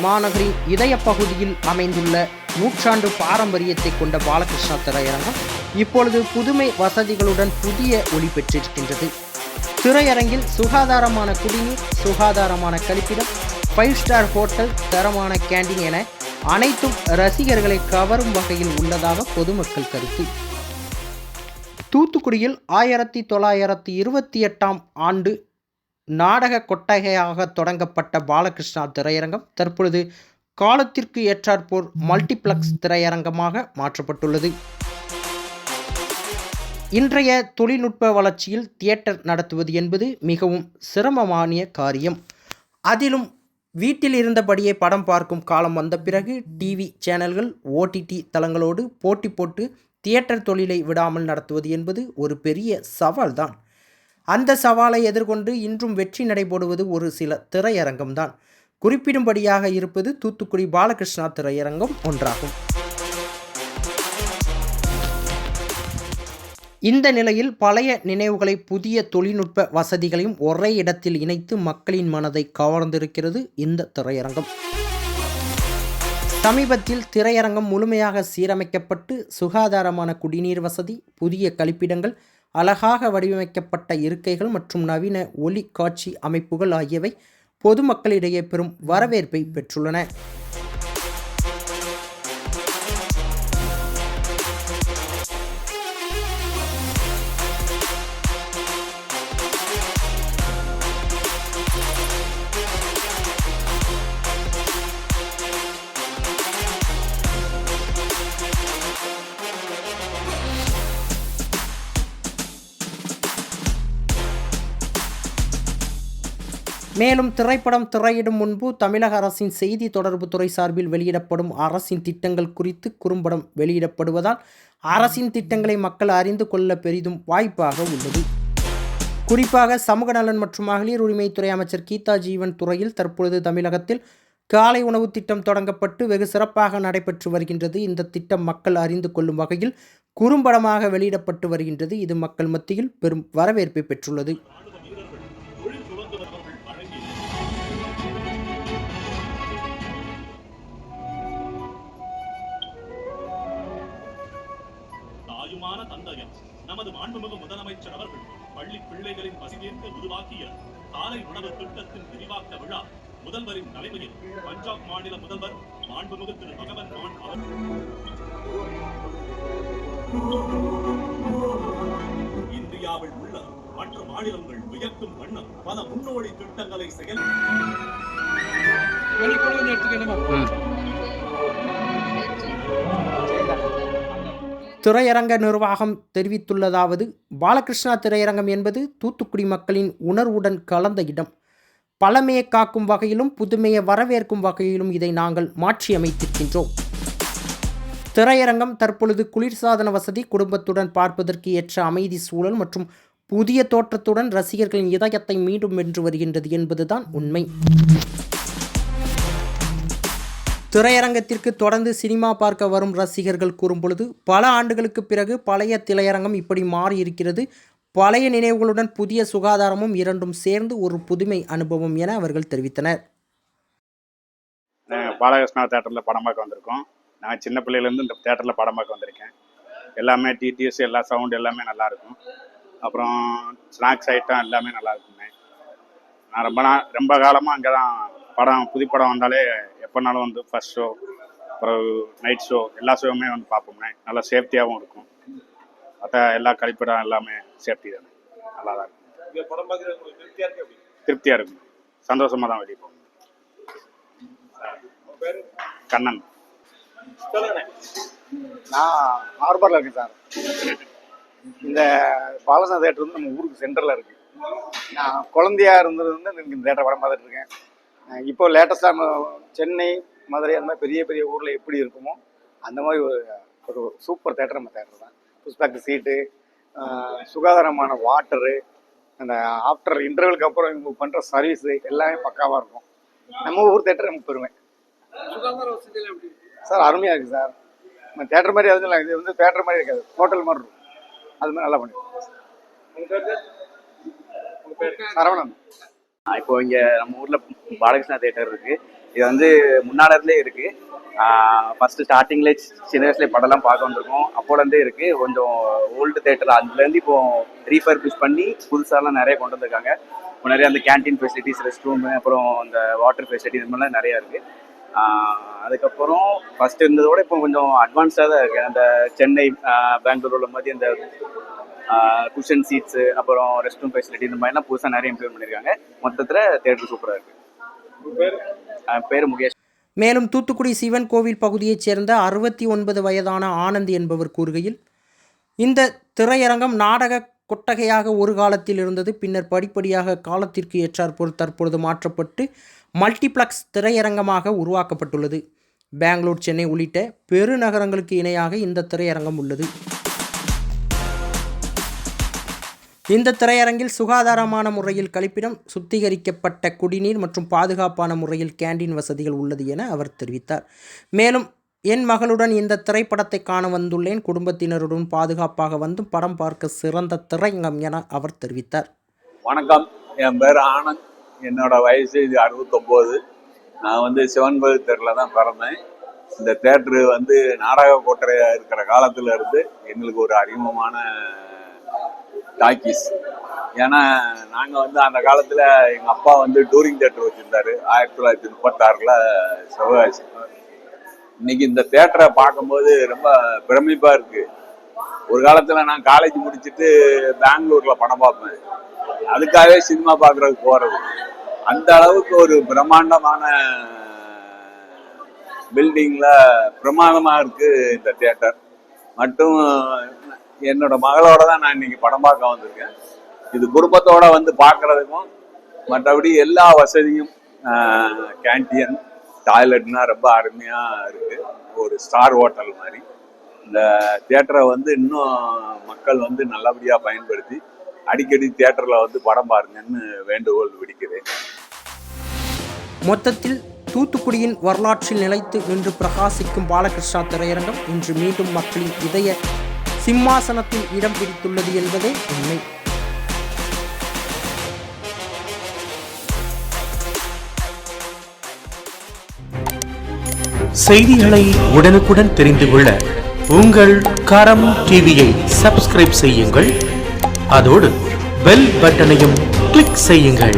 மாநகரின் இதய பகுதியில் அமைந்துள்ள நூற்றாண்டு பாரம்பரியத்தை கொண்ட பாலகிருஷ்ணா திரையரங்கம் இப்பொழுது புதுமை வசதிகளுடன் புதிய ஒளி பெற்றிருக்கின்றது. திரையரங்கில் சுகாதாரமான குடிநீர், சுகாதாரமான கழிப்பிடம், 5 ஸ்டார் ஹோட்டல், தரமான கேண்டீன் என அனைத்தும் ரசிகர்களை கவரும் வகையில் உள்ளதாக பொதுமக்கள் கருத்து. தூத்துக்குடியில் 1928ஆம் ஆண்டு நாடக கொட்டகையாக தொடங்கப்பட்ட பாலகிருஷ்ணா திரையரங்கம் தற்பொழுது காலத்திற்கு ஏற்றாற்போல் மல்டிப்ளெக்ஸ் திரையரங்கமாக மாற்றப்பட்டுள்ளது. இன்றைய தொழில்நுட்ப வளர்ச்சியில் தியேட்டர் நடத்துவது என்பது மிகவும் சிரமமான காரியம். அதிலும் வீட்டில் இருந்தபடியே படம் பார்க்கும் காலம் வந்த பிறகு டிவி சேனல்கள், OTT தளங்களோடு போட்டி போட்டு தியேட்டர் தொழிலை விடாமல் நடத்துவது என்பது ஒரு பெரிய சவால்தான். அந்த சவாலை எதிர்கொண்டு இன்றும் வெற்றி நடைபோடுவது ஒரு சில திரையரங்கம்தான். குறிப்பிடும்படியாக இருப்பது தூத்துக்குடி பாலகிருஷ்ணா திரையரங்கம் ஒன்றாகும். இந்த நிலையில் பழைய நினைவுகளை புதிய தொழில்நுட்ப வசதிகளையும் ஒரே இடத்தில் இணைத்து மக்களின் மனதை கவர்ந்திருக்கிறது இந்த திரையரங்கம். சமீபத்தில் திரையரங்கம் முழுமையாக சீரமைக்கப்பட்டு சுகாதாரமான குடிநீர் வசதி, புதிய கழிப்பிடங்கள், அழகாக வடிவமைக்கப்பட்ட இருக்கைகள் மற்றும் நவீன ஒளி காட்சி அமைப்புகள் ஆகியவை பொதுமக்களிடையே பெரும் வரவேற்பை பெற்றுள்ளன. மேலும் திரைப்படம் திரையிடும் முன்பு தமிழக அரசின் செய்தி தொடர்பு துறை சார்பில் வெளியிடப்படும் அரசின் திட்டங்கள் குறித்து குறும்படம் வெளியிடப்படுவதால் அரசின் திட்டங்களை மக்கள் அறிந்து கொள்ள பெரிதும் வாய்ப்பாக உள்ளது. குறிப்பாக சமூக நலன் மற்றும் மகளிர் உரிமைத்துறை அமைச்சர் கீதா ஜீவன் துறையில் தற்பொழுது தமிழகத்தில் காலை உணவு திட்டம் தொடங்கப்பட்டு வெகு சிறப்பாக நடைபெற்று வருகின்றது. இந்த திட்டம் மக்கள் அறிந்து கொள்ளும் வகையில் குறும்படமாக வெளியிடப்பட்டு வருகின்றது. இது மக்கள் மத்தியில் பெரும் வரவேற்பை பெற்றுள்ளது. தந்தையர் நமது மாண்புமிகு முதலமைச்சர் அவர்கள் பள்ளி பிள்ளைகளின் பசிதீர்க்க உருவாக்கிய காலை உணவு திட்டத்தின் விரிவாக்க விழா முதல்வரின் தலைமையில் பஞ்சாப் மாநில முதல்வர் மாண்புமிகு திரு பகவந்த் மான் அவர்கள் இந்தியாவில் உள்ள மற்ற மாநிலங்கள் வியக்கும் வண்ணம் பல முன்னோடி திட்டங்களை செயல் திரையரங்க நிர்வாகம் தெரிவித்துள்ளதாவது: பாலகிருஷ்ணா திரையரங்கம் என்பது தூத்துக்குடி மக்களின் உணர்வுடன் கலந்த இடம். பழமையை காக்கும் வகையிலும் புதுமையை வரவேற்கும் வகையிலும் இதை நாங்கள் மாற்றியமைத்திருக்கின்றோம். திரையரங்கம் தற்பொழுது குளிர்சாதன வசதி, குடும்பத்துடன் பார்ப்பதற்கு ஏற்ற அமைதி சூழல் மற்றும் புதிய தோற்றத்துடன் ரசிகர்களின் இதயத்தை மீண்டும் வென்று வருகின்றது என்பதுதான் உண்மை. திரையரங்கத்திற்கு தொடர்ந்து சினிமா பார்க்க வரும் ரசிகர்கள் கூறும்பொழுது, பல ஆண்டுகளுக்கு பிறகு பழைய திரையரங்கம் இப்படி மாறி இருக்கிறது. பழைய நினைவுகளுடன் புதிய சுகாதாரமும் இரண்டும் சேர்ந்து ஒரு புதுமை அனுபவம் என அவர்கள் தெரிவித்தனர். பாலகிருஷ்ணா தேட்டரில் படம் பார்க்க வந்திருக்கோம். நான் சின்ன பிள்ளையிலேருந்து இந்த தேட்டரில் படம் பார்க்க வந்திருக்கேன். எல்லாமே டிடிஎஸ், எல்லா சவுண்டு எல்லாமே நல்லாயிருக்கும். அப்புறம் ஸ்நாக்ஸ் ஐட்டம் எல்லாமே நல்லா இருக்குங்க. நான் ரொம்ப காலமாக அங்கே தான் புதுப்படம் வந்தாலே எப்போனாலும் வந்து ஃபர்ஸ்ட் ஷோ, அப்புறம் நைட் ஷோ, எல்லா ஷோவுமே வந்து பார்ப்போம்ண்ணே. நல்லா சேஃப்டியாகவும் இருக்கும். மற்ற எல்லா கழிப்பிடம் எல்லாமே சேஃப்டி தானே, நல்லா தான் இருக்கும். படம் பார்க்குறது திருப்தியாக இருக்கும். சந்தோஷமாக தான் வெளியே போகும். கண்ணன். நான் ஹார்பரில் இருக்கேன் சார். இந்த பாலகிருஷ்ணா தேட்டர் வந்து நம்ம ஊருக்கு சென்டரில் இருக்குது. நான் குழந்தையா இருந்தது வந்து இந்த தேட்டர் படம் பார்த்துட்டு இருக்கேன். இப்போ லேட்டஸ்டாக சென்னை, மதுரை அந்த மாதிரி பெரிய பெரிய ஊரில் எப்படி இருக்குமோ அந்த மாதிரி ஒரு சூப்பர் தேட்டர் நம்ம தேட்டர் தான். புஷ்பேக் சீட்டு, சுகாதாரமான வாட்டரு, அந்த ஆஃப்டர் இன்டர்வலுக்கு அப்புறம் இவங்க பண்ணுற சர்வீஸு எல்லாமே பக்காவாக இருக்கும். நம்ம ஊர் தேட்டர் நமக்கு பெருமை. சுகாதார வசதியெல்லாம் எப்படி சார்? அருமையாக இருக்குது சார். நம்ம தேட்டர் மாதிரி எதுவும் இல்லை. இது வந்து தேட்டர் மாதிரி இருக்காது, ஹோட்டல் மாதிரி இருக்கும். அது மாதிரி நல்லா பண்ணிருக்கோம். சரவணன். இப்போ இங்கே நம்ம ஊரில் பாலகிருஷ்ணா தேட்டர் இருக்குது. இது வந்து முன்னாடி இருந்தே இருக்கு. ஃபர்ஸ்ட் ஸ்டார்டிங்ல சின்ன வயசுல படம்லாம் பார்க்க வந்திருக்கோம். அப்போலேருந்தே இருக்கு. கொஞ்சம் ஓல்டு தேட்டர் அதுலேருந்து இப்போ ரீஃபர்பிஷ் பண்ணி புதுசாலாம் நிறைய கொண்டு வந்திருக்காங்க. இப்போ நிறைய அந்த கேன்டீன் ஃபெசிலிட்டிஸ், ரெஸ்ட் ரூமு, அப்புறம் அந்த வாட்டர் ஃபெசிலிட்டி இது மாதிரிலாம் நிறையா இருக்கு. அதுக்கப்புறம் ஃபர்ஸ்ட் இருந்ததோட இப்போ கொஞ்சம் அட்வான்ஸாக தான் இருக்கு. அந்த சென்னை, பெங்களூர்ல மாதிரி அந்த குஷன் சீட்ஸு, அப்புறம் ரெஸ்ட் ரூம் ஃபெசிலிட்டி இந்த மாதிரிலாம் புதுசாக நிறைய இம்ப்ளிமெண்ட் பண்ணியிருக்காங்க. மொத்தத்தில் தேட்டர் சூப்பராக இருக்கு. பேர் முகேஷ். மேலும் தூத்துக்குடி சிவன் கோவில் பகுதியைச் சேர்ந்த 69 வயதான ஆனந்த் என்பவர் கூறுகையில், இந்த திரையரங்கம் நாடக கொட்டகையாக ஒரு காலத்தில் இருந்தது. பின்னர் படிப்படியாக காலத்திற்கு ஏற்றாற்போல் தற்பொழுது மாற்றப்பட்டு மல்டிப்ளெக்ஸ் திரையரங்கமாக உருவாக்கப்பட்டுள்ளது. பெங்களூர், சென்னை உள்ளிட்ட பெருநகரங்களுக்கு இணையாக இந்த திரையரங்கம் உள்ளது. இந்த திரையரங்கில் சுகாதாரமான முறையில் கழிப்பிடம், சுத்திகரிக்கப்பட்ட குடிநீர் மற்றும் பாதுகாப்பான முறையில் கேண்டீன் வசதிகள் உள்ளது என அவர் தெரிவித்தார். மேலும், என் மகளுடன் இந்த திரைப்படத்தை காண வந்துள்ளேன். குடும்பத்தினருடன் பாதுகாப்பாக வந்து படம் பார்க்க சிறந்த திரையரங்கம் என அவர் தெரிவித்தார். வணக்கம், என் பேர் ஆனந்த். என்னோட வயசு இது 69. நான் வந்து சிவன் கோவில் தேட்டரில் தான் பிறந்தேன். இந்த தேட்டரு வந்து நாடக கோட்டரையாக இருக்கிற காலத்துல இருந்து எங்களுக்கு ஒரு அறிமுகமான டாக்கீஸ். ஏன்னா நாங்கள் வந்து அந்த காலத்தில் எங்கள் அப்பா வந்து டூரிங் தேட்டர் வச்சுருந்தாரு 1936 சிவகாசி. இன்னைக்கு இந்த தேட்டரை பார்க்கும்போது ரொம்ப பிரமிப்பாக இருக்கு. ஒரு காலத்தில் நான் காலேஜ் முடிச்சுட்டு பெங்களூரில் படம் பார்ப்பேன். அதுக்காகவே சினிமா பார்க்குறதுக்கு போகிறது. அந்த அளவுக்கு ஒரு பிரம்மாண்டமான பில்டிங்கில் பிரமாதமாக இருக்குது இந்த தேட்டர். மட்டும் என்னோட மகளோட தான் நான் இன்னைக்கு படம் பார்க்க வந்திருக்கேன். இது குடும்பத்தோட வந்து பார்க்கறதுக்கும், மற்றபடி எல்லா வசதியும், கேன்டீன், டாய்லெட்னா ரொம்ப அருமையா இருக்கு. ஒரு ஸ்டார் ஹோட்டல் மாதிரி. இந்த தியேட்டரை வந்து இன்னும் மக்கள் வந்து நல்லபடியா பயன்படுத்தி அடிக்கடி தியேட்டர்ல வந்து படம் பாருங்கன்னு வேண்டுகோள் விடுக்கிறேன். மொத்தத்தில் தூத்துக்குடியின் வரலாற்றில் நிலைத்து நின்று பிரகாசிக்கும் பாலகிருஷ்ணா திரையரங்கம் இன்று மீண்டும் மக்களின் இதய சிம்மாசனத்தில் இடம் பிடித்துள்ளது என்பதே உண்மை. செய்திகளை உடனுக்குடன் தெரிந்து கொள்ள உங்கள் கரம் டிவியை சப்ஸ்கிரைப் செய்யுங்கள். அதோடு பெல் பட்டனையும் கிளிக் செய்யுங்கள்.